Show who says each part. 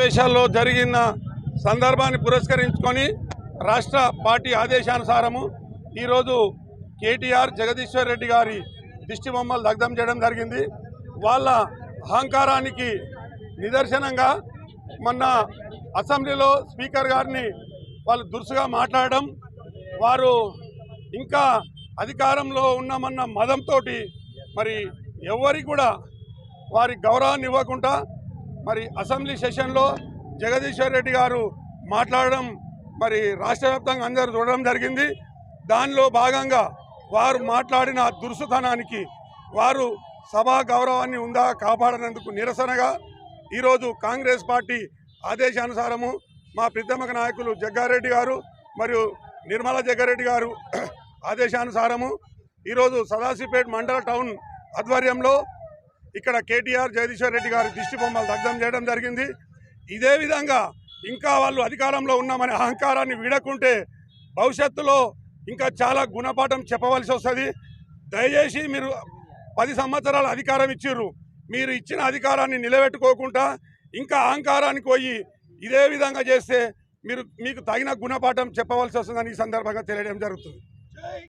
Speaker 1: దేశాల్లో జరిగిన సందర్భాన్ని పురస్కరించుకొని రాష్ట్ర పార్టీ ఆదేశానుసారము ఈరోజు కేటీఆర్ జగదీశ్వర్ రెడ్డి గారి దిష్టి బొమ్మలు దగ్ధం చేయడం జరిగింది. వాళ్ళ అహంకారానికి నిదర్శనంగా మొన్న అసెంబ్లీలో స్పీకర్ గారిని వాళ్ళు దురుసుగా మాట్లాడడం, వారు ఇంకా అధికారంలో ఉన్నామన్న మదంతో మరి ఎవరికి కూడా వారి గౌరవాన్ని ఇవ్వకుండా మరి అసెంబ్లీ సెషన్లో జగదీశ్వర్ రెడ్డి గారు మాట్లాడడం మరి రాష్ట్ర వ్యాప్తంగా అందరూ చూడడం జరిగింది. దానిలో భాగంగా వారు మాట్లాడిన దురుసుతనానికి వారు సభా గౌరవాన్ని ఉందా కాపాడనందుకు నిరసనగా ఈరోజు కాంగ్రెస్ పార్టీ ఆదేశానుసారము మా ప్రీతమ నాయకులు జగ్గారెడ్డి గారు మరియు నిర్మలా జగ్గారెడ్డి గారు ఆదేశానుసారము ఈరోజు సదాశివపేట మండల టౌన్ ఆధ్వర్యంలో ఇక్కడ కేటీఆర్ జగదీశ్వర్ రెడ్డి గారి దిష్టి బొమ్మలు దగ్ధం చేయడం జరిగింది. ఇదే విధంగా ఇంకా వాళ్ళు అధికారంలో ఉన్నామనే అహంకారాన్ని వీడకుంటే భవిష్యత్తులో ఇంకా చాలా గుణపాఠం చెప్పవలసి వస్తుంది. దయచేసి మీరు 10 సంవత్సరాల అధికారం ఇచ్చిర్రు, మీరు ఇచ్చిన అధికారాన్ని నిలబెట్టుకోకుండా ఇంకా అహంకారానికి పోయి ఇదే విధంగా చేస్తే మీకు తగిన గుణపాఠం చెప్పవలసి వస్తుందని ఈ సందర్భంగా తెలియడం జరుగుతుంది.